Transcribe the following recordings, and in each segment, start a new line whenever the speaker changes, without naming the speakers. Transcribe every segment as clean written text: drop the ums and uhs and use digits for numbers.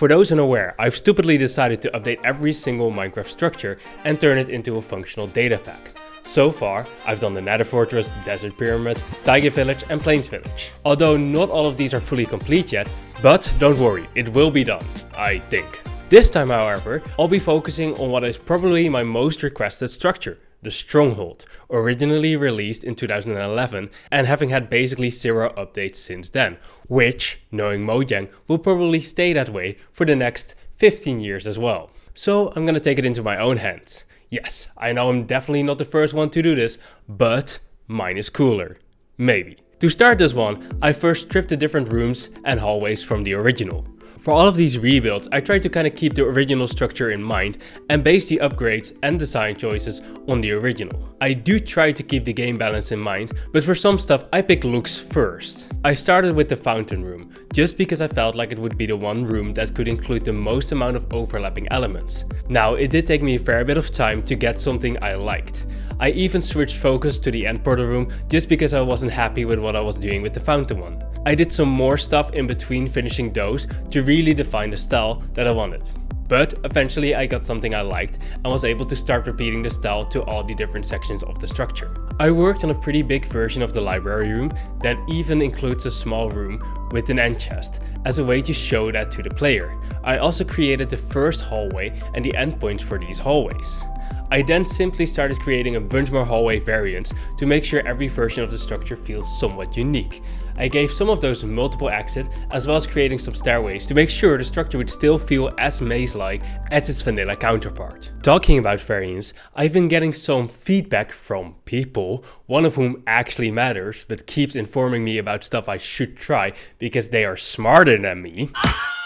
For those unaware, I've stupidly decided to update every single Minecraft structure and turn it into a functional data pack. So far, I've done the Nether Fortress, Desert Pyramid, Taiga Village and Plains Village. Although not all of these are fully complete yet, but don't worry, it will be done, I think. This time, however, I'll be focusing on what is probably my most requested structure, the Stronghold, originally released in 2011 and having had basically 0 updates since then, which, knowing Mojang, will probably stay that way for the next 15 years as well. So I'm gonna take it into my own hands. Yes, I know I'm definitely not the first one to do this, but mine is cooler. Maybe. To start this one, I first stripped the different rooms and hallways from the original. For all of these rebuilds, I tried to kind of keep the original structure in mind and base the upgrades and design choices on the original. I do try to keep the game balance in mind, but for some stuff I pick looks first. I started with the fountain room, just because I felt like it would be the one room that could include the most amount of overlapping elements. Now, it did take me a fair bit of time to get something I liked. I even switched focus to the end portal room just because I wasn't happy with what I was doing with the fountain one. I did some more stuff in between finishing those to really define the style that I wanted. But eventually I got something I liked and was able to start repeating the style to all the different sections of the structure. I worked on a pretty big version of the library room that even includes a small room with an end chest as a way to show that to the player. I also created the first hallway and the endpoints for these hallways. I then simply started creating a bunch more hallway variants to make sure every version of the structure feels somewhat unique. I gave some of those multiple exits as well as creating some stairways to make sure the structure would still feel as maze-like as its vanilla counterpart. Talking about variants, I've been getting some feedback from people, one of whom actually matters but keeps informing me about stuff I should try because they are smarter than me.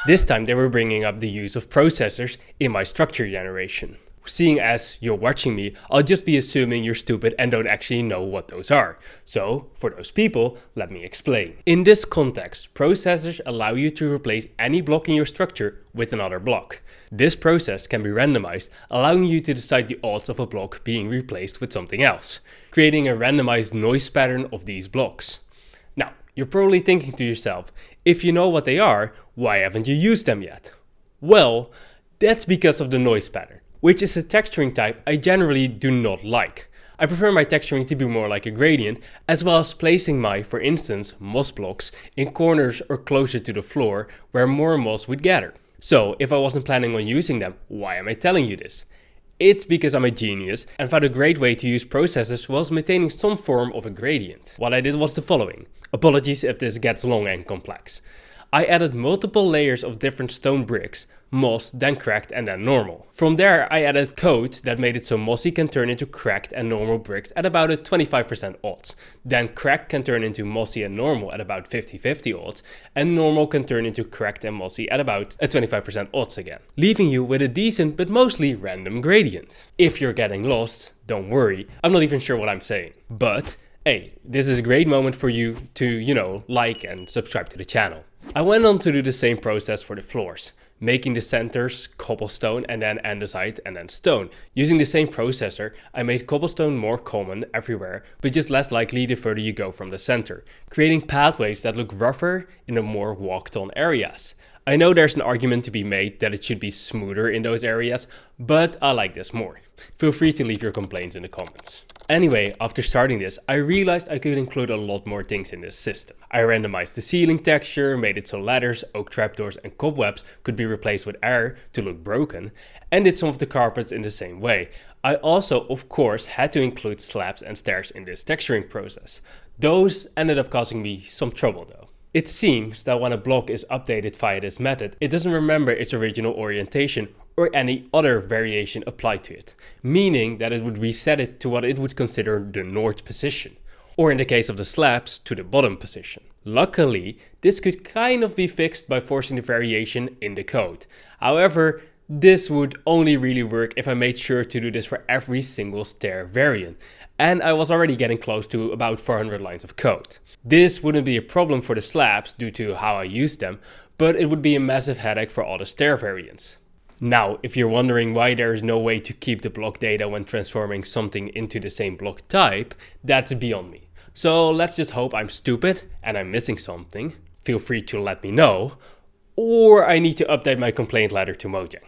This time they were bringing up the use of processors in my structure generation. Seeing as you're watching me, I'll just be assuming you're stupid and don't actually know what those are. So, for those people, let me explain. In this context, processors allow you to replace any block in your structure with another block. This process can be randomized, allowing you to decide the odds of a block being replaced with something else, creating a randomized noise pattern of these blocks. Now, you're probably thinking to yourself, if you know what they are, why haven't you used them yet? Well, that's because of the noise pattern, which is a texturing type I generally do not like. I prefer my texturing to be more like a gradient, as well as placing my, for instance, moss blocks in corners or closer to the floor where more moss would gather. So if I wasn't planning on using them, why am I telling you this? It's because I'm a genius and found a great way to use processors whilst maintaining some form of a gradient. What I did was the following. Apologies if this gets long and complex. I added multiple layers of different stone bricks, moss, then cracked and then normal. From there I added code that made it so mossy can turn into cracked and normal bricks at about a 25% odds. Then cracked can turn into mossy and normal at about 50-50 odds, and normal can turn into cracked and mossy at about a 25% odds again, leaving you with a decent but mostly random gradient. If you're getting lost, don't worry, I'm not even sure what I'm saying. But hey, this is a great moment for you to, like and subscribe to the channel. I went on to do the same process for the floors, making the centers cobblestone and then andesite and then stone. Using the same processor, I made cobblestone more common everywhere, but just less likely the further you go from the center, creating pathways that look rougher in the more walked on areas. I know there's an argument to be made that it should be smoother in those areas, but I like this more. Feel free to leave your complaints in the comments. Anyway, after starting this, I realized I could include a lot more things in this system. I randomized the ceiling texture, made it so ladders, oak trapdoors and cobwebs could be replaced with air to look broken, and did some of the carpets in the same way. I also, of course, had to include slabs and stairs in this texturing process. Those ended up causing me some trouble though. It seems that when a block is updated via this method, it doesn't remember its original orientation or any other variation applied to it, meaning that it would reset it to what it would consider the north position, or in the case of the slabs, to the bottom position. Luckily, this could kind of be fixed by forcing the variation in the code. However, this would only really work if I made sure to do this for every single stair variant, and I was already getting close to about 400 lines of code. This wouldn't be a problem for the slabs due to how I used them, but it would be a massive headache for all the stair variants. Now, if you're wondering why there is no way to keep the block data when transforming something into the same block type, that's beyond me. So let's just hope I'm stupid and I'm missing something. Feel free to let me know. or I need to update my complaint letter to Mojang.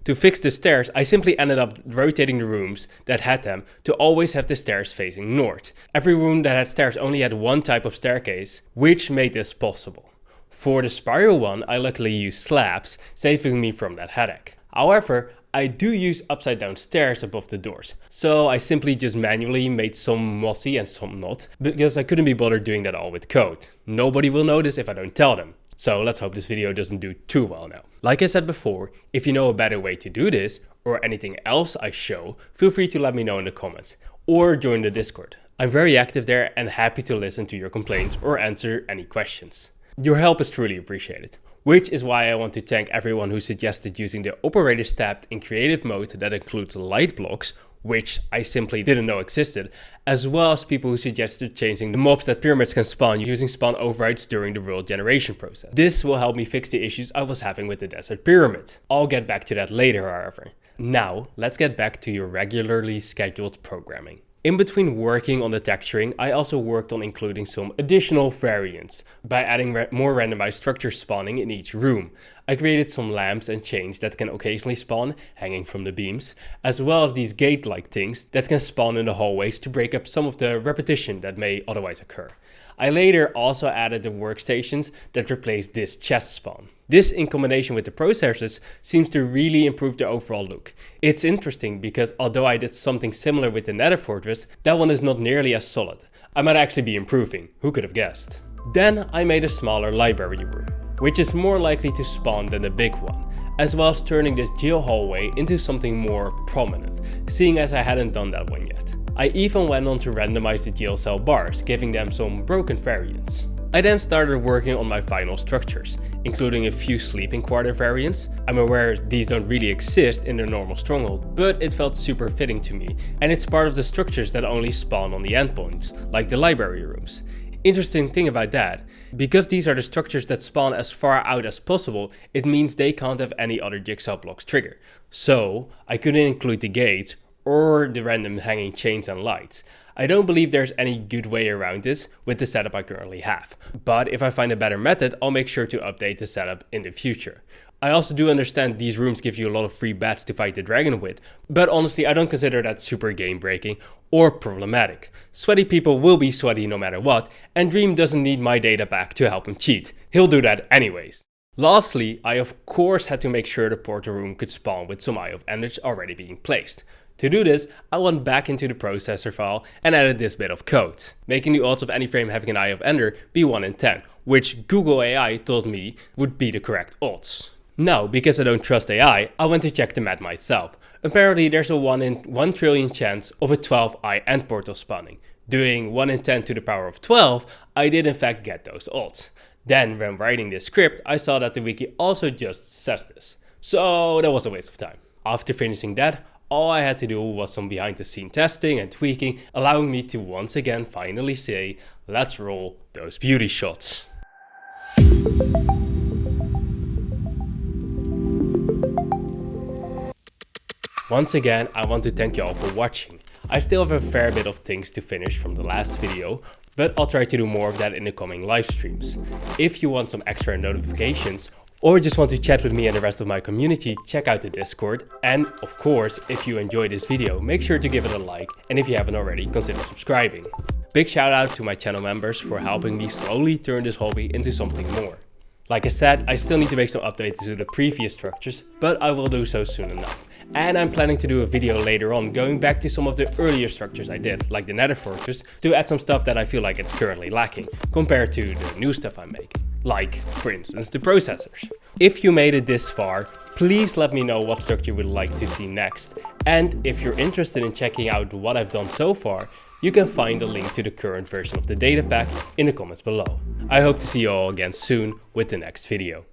To fix the stairs, I simply ended up rotating the rooms that had them to always have the stairs facing north. Every room that had stairs only had one type of staircase, which made this possible. For the spiral one, I luckily used slabs, saving me from that headache. However, I do use upside down stairs above the doors, so I simply just manually made some mossy and some not, because I couldn't be bothered doing that all with code. Nobody will notice if I don't tell them. So let's hope this video doesn't do too well now. Like I said before, if you know a better way to do this, or anything else I show, feel free to let me know in the comments, or join the Discord. I'm very active there and happy to listen to your complaints or answer any questions. Your help is truly appreciated, which is why I want to thank everyone who suggested using the operators tab in creative mode that includes light blocks, which I simply didn't know existed, as well as people who suggested changing the mobs that pyramids can spawn using spawn overrides during the world generation process. This will help me fix the issues I was having with the desert pyramid. I'll get back to that later, however. Now, let's get back to your regularly scheduled programming. In between working on the texturing, I also worked on including some additional variants by adding more randomized structure spawning in each room. I created some lamps and chains that can occasionally spawn, hanging from the beams, as well as these gate-like things that can spawn in the hallways to break up some of the repetition that may otherwise occur. I later also added the workstations that replaced this chest spawn. This, in combination with the processors, seems to really improve the overall look. It's interesting because although I did something similar with the Nether Fortress, that one is not nearly as solid. I might actually be improving, who could have guessed? Then I made a smaller library room, which is more likely to spawn than the big one, as well as turning this jail hallway into something more prominent, seeing as I hadn't done that one yet. I even went on to randomize the jail cell bars, giving them some broken variants. I then started working on my final structures, including a few sleeping quarter variants. I'm aware these don't really exist in the normal stronghold, but it felt super fitting to me, and it's part of the structures that only spawn on the endpoints, like the library rooms. Interesting thing about that, because these are the structures that spawn as far out as possible, it means they can't have any other jigsaw blocks trigger. So I couldn't include the gates or the random hanging chains and lights. I don't believe there's any good way around this with the setup I currently have, but if I find a better method, I'll make sure to update the setup in the future. I also do understand these rooms give you a lot of free bats to fight the dragon with, but honestly I don't consider that super game breaking or problematic. Sweaty people will be sweaty no matter what, and Dream doesn't need my datapack to help him cheat. He'll do that anyways. Lastly, I of course had to make sure the portal room could spawn with some Eye of Enders already being placed. To do this, I went back into the processor file and added this bit of code, making the odds of any frame having an Eye of Ender be 1 in 10, which Google AI told me would be the correct odds. Now, because I don't trust AI, I went to check the math myself. Apparently there's a 1 in 1 trillion chance of a 12 eye end portal spawning. Doing 1 in 10 to the power of 12, I did in fact get those odds. Then when writing this script, I saw that the wiki also just says this. So that was a waste of time. After finishing that, all I had to do was some behind the scene testing and tweaking, allowing me to once again finally say, let's roll those beauty shots. Once again, I want to thank you all for watching. I still have a fair bit of things to finish from the last video, but I'll try to do more of that in the coming live streams. If you want some extra notifications, or just want to chat with me and the rest of my community, check out the Discord. And of course, if you enjoyed this video, make sure to give it a like, and if you haven't already, consider subscribing. Big shout out to my channel members for helping me slowly turn this hobby into something more. Like I said, I still need to make some updates to the previous structures, but I will do so soon enough. And I'm planning to do a video later on going back to some of the earlier structures I did, like the Nether Fortress, to add some stuff that I feel like it's currently lacking, compared to the new stuff I'm making. Like, for instance, the processors. If you made it this far, please let me know what structure you would like to see next. And if you're interested in checking out what I've done so far, you can find a link to the current version of the datapack in the comments below. I hope to see you all again soon with the next video.